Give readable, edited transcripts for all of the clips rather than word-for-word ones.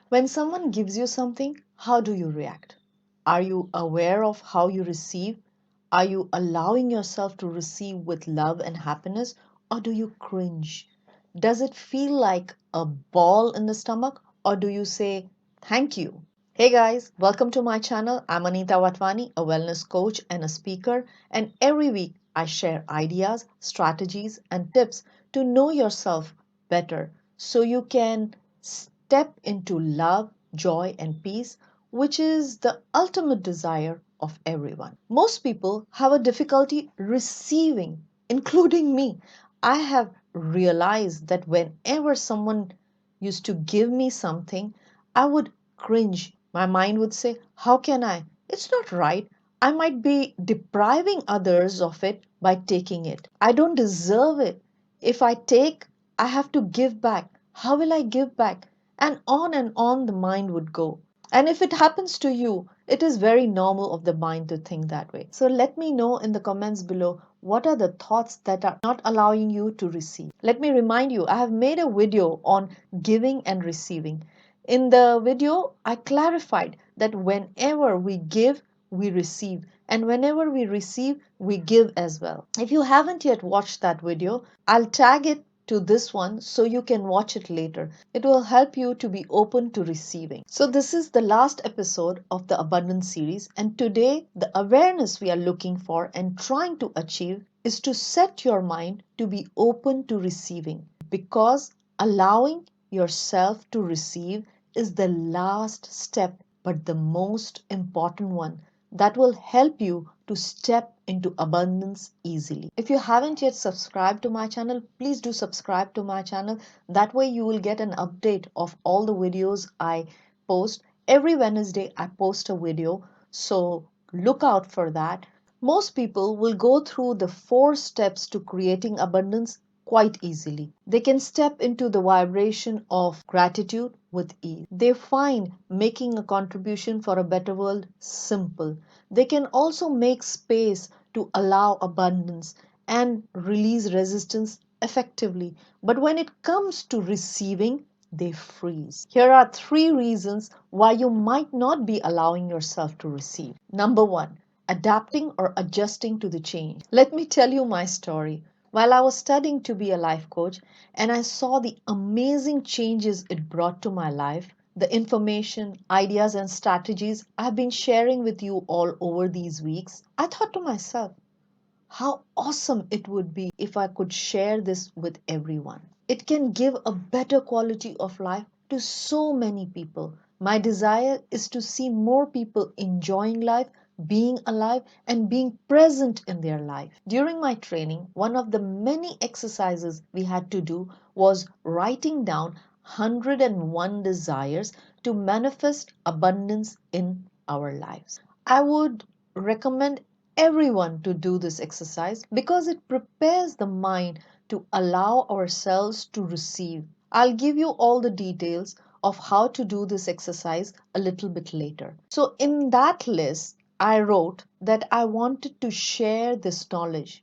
When someone gives you something, how do you react? Are you aware of how you receive? Are you allowing yourself to receive with love and happiness, or do you cringe? Does it feel like a ball in the stomach, or do you say, thank you? Hey guys, welcome to my channel. I'm Anita Vatvani, a wellness coach and a speaker, and every week I share ideas, strategies, and tips to know yourself better so you can step into love, joy, and peace, which is the ultimate desire of everyone. Most people have a difficulty receiving, including me. I have realized that whenever someone used to give me something, I would cringe. My mind would say, how can I? It's not right. I might be depriving others of it by taking it. I don't deserve it. If I take, I have to give back. How will I give back? And on the mind would go. And if it happens to you, it is very normal of the mind to think that way. So let me know in the comments below what are the thoughts that are not allowing you to receive. Let me remind you, I have made a video on giving and receiving. In the video, I clarified that whenever we give, we receive, and whenever we receive, we give as well. If you haven't yet watched that video, I'll tag it to this one so you can watch it later. It will help you to be open to receiving. So this is the last episode of the Abundance series, and today the awareness we are looking for and trying to achieve is to set your mind to be open to receiving, because allowing yourself to receive is the last step, but the most important one that will help you to step into abundance easily. If you haven't yet subscribed to my channel, please do subscribe to my channel. That way you will get an update of all the videos I post. Every Wednesday I post a video, so look out for that. Most people will go through the 4 steps to creating abundance quite easily. They can step into the vibration of gratitude with ease. They find making a contribution for a better world simple. They can also make space to allow abundance and release resistance effectively. But when it comes to receiving, they freeze. Here are 3 reasons why you might not be allowing yourself to receive. Number 1, adapting or adjusting to the change. Let me tell you my story. While I was studying to be a life coach and I saw the amazing changes it brought to my life, the information, ideas, and strategies I've been sharing with you all over these weeks, I thought to myself, how awesome it would be if I could share this with everyone. It can give a better quality of life to so many people. My desire is to see more people enjoying life, being alive, and being present in their life. During my training, one of the many exercises we had to do was writing down 101 desires to manifest abundance in our lives. I would recommend everyone to do this exercise because it prepares the mind to allow ourselves to receive. I'll give you all the details of how to do this exercise a little bit later. So in that list, I wrote that I wanted to share this knowledge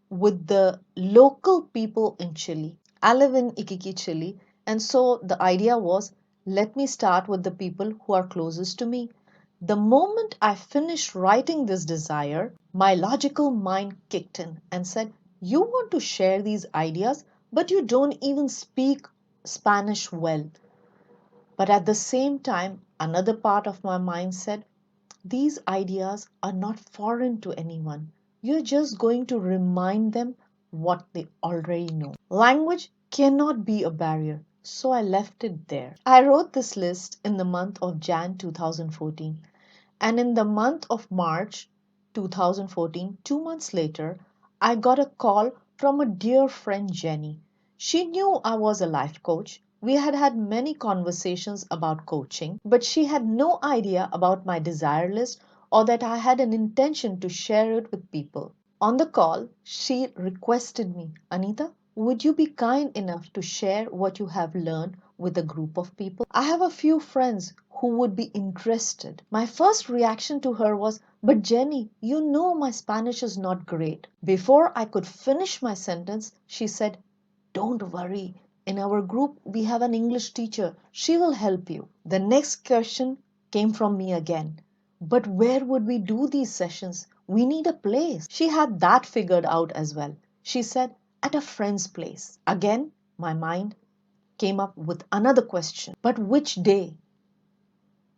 with the local people in Chile. I live in Iquique, Chile, and so the idea was, let me start with the people who are closest to me. The moment I finished writing this desire, my logical mind kicked in and said, you want to share these ideas, but you don't even speak Spanish well. But at the same time, another part of my mind said, these ideas are not foreign to anyone. You're just going to remind them what they already know. Language cannot be a barrier, so I left it there. I wrote this list in the month of Jan 2014. And in the month of March 2014, 2 months later, I got a call from a dear friend, Jenny. She knew I was a life coach. We had had many conversations about coaching, but she had no idea about my desire list or that I had an intention to share it with people. On the call, she requested me, Anita, would you be kind enough to share what you have learned with a group of people? I have a few friends who would be interested. My first reaction to her was, but Jenny, you know my Spanish is not great. Before I could finish my sentence, she said, don't worry, in our group, we have an English teacher. She will help you. The next question came from me again. But where would we do these sessions? We need a place. She had that figured out as well. She said, at a friend's place. Again, my mind came up with another question. But which day?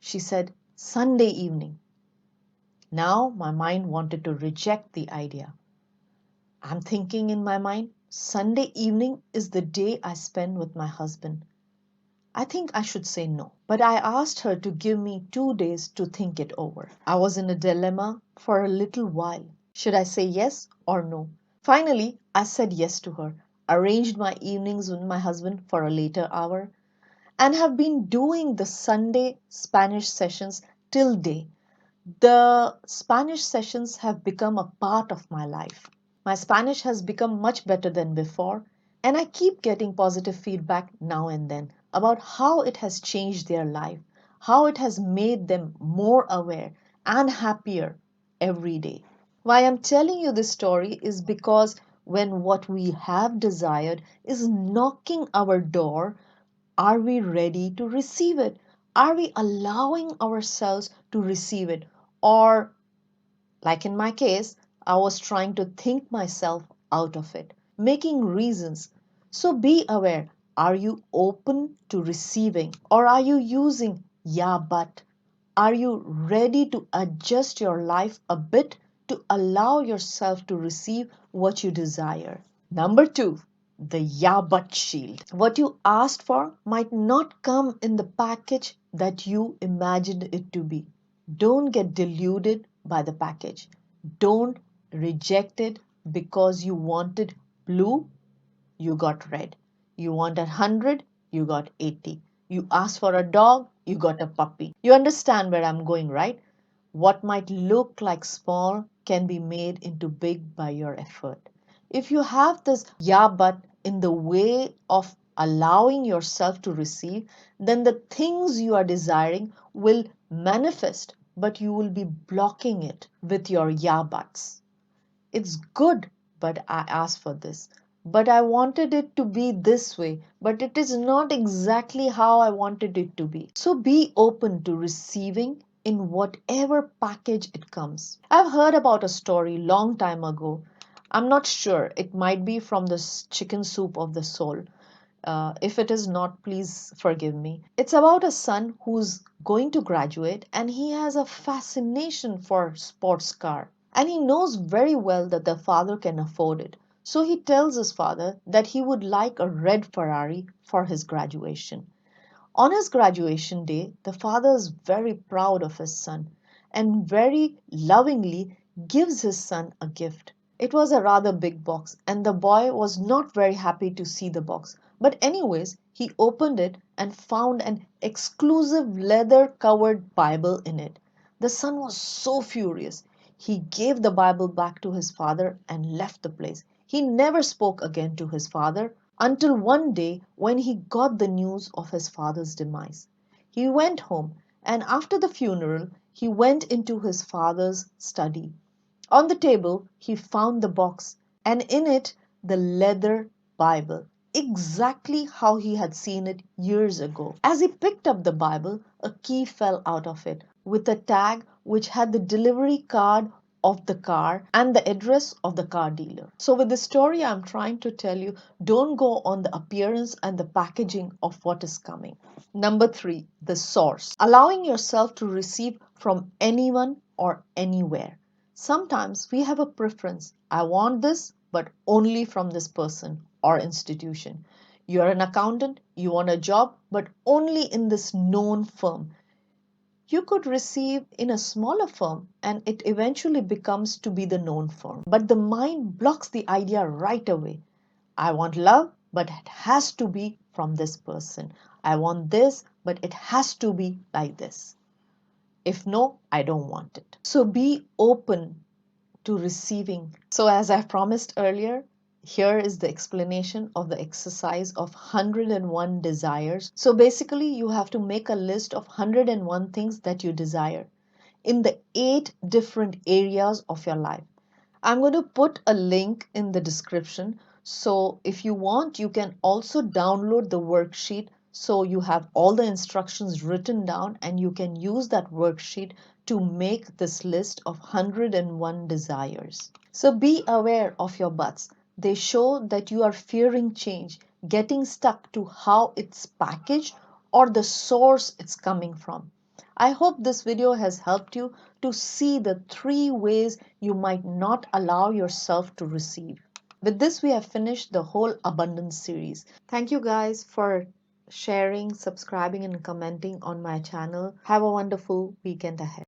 She said, Sunday evening. Now my mind wanted to reject the idea. I'm thinking in my mind, Sunday evening is the day I spend with my husband. I think I should say no. But I asked her to give me 2 days to think it over. I was in a dilemma for a little while. Should I say yes or no? Finally, I said yes to her, arranged my evenings with my husband for a later hour, and have been doing the Sunday Spanish sessions till day. The Spanish sessions have become a part of my life. My Spanish has become much better than before, and I keep getting positive feedback now and then about how it has changed their life, how it has made them more aware and happier every day. Why I'm telling you this story is because when what we have desired is knocking our door, are we ready to receive it? Are we allowing ourselves to receive it? Or, like in my case, I was trying to think myself out of it, making reasons. So be aware. Are you open to receiving? Or are you using yeah, but? Are you ready to adjust your life a bit to allow yourself to receive what you desire? Number two, the yeah but shield. What you asked for might not come in the package that you imagined it to be. Don't get deluded by the package. Don't reject it because you wanted blue, you got red. You wanted 100, you got 80. You asked for a dog, you got a puppy. You understand where I'm going, right? What might look like small can be made into big by your effort. If you have this yeah but in the way of allowing yourself to receive, then the things you are desiring will manifest, but you will be blocking it with your yeah buts. It's good, but I asked for this. But I wanted it to be this way, but it is not exactly how I wanted it to be. So be open to receiving in whatever package it comes. I've heard about a story long time ago. I'm not sure. It might be from the chicken soup of the soul. If it is not, please forgive me. It's about a son who's going to graduate and he has a fascination for sports car. And he knows very well that the father can afford it. So he tells his father that he would like a red Ferrari for his graduation. On his graduation day, the father is very proud of his son and very lovingly gives his son a gift. It was a rather big box, and the boy was not very happy to see the box. But, anyways, he opened it and found an exclusive leather covered Bible in it. The son was so furious. He gave the Bible back to his father and left the place. He never spoke again to his father until one day when he got the news of his father's demise. He went home, and after the funeral, he went into his father's study. On the table, he found the box, and in it, the leather Bible, exactly how he had seen it years ago. As he picked up the Bible, a key fell out of it with a tag which had the delivery card of the car and the address of the car dealer. So, with this story, I'm trying to tell you don't go on the appearance and the packaging of what is coming. Number three, the source. Allowing yourself to receive from anyone or anywhere. Sometimes we have a preference. I want this, but only from this person or institution. You're an accountant, you want a job, but only in this known firm. You could receive in a smaller firm and it eventually becomes to be the known firm. But the mind blocks the idea right away. I want love, but it has to be from this person. I want this, but it has to be like this. If no, I don't want it. So be open to receiving. So, as I promised earlier, here is the explanation of the exercise of 101 desires. So, basically, you have to make a list of 101 things that you desire in the 8 different areas of your life. I'm going to put a link in the description So if you want, you can also download the worksheet so you have all the instructions written down and you can use that worksheet to make this list of 101 desires. So be aware of your buts. They show that you are fearing change, getting stuck to how it's packaged or the source it's coming from. I hope this video has helped you to see the 3 ways you might not allow yourself to receive. With this, we have finished the whole abundance series. Thank you guys for sharing, subscribing, and commenting on my channel. Have a wonderful weekend ahead.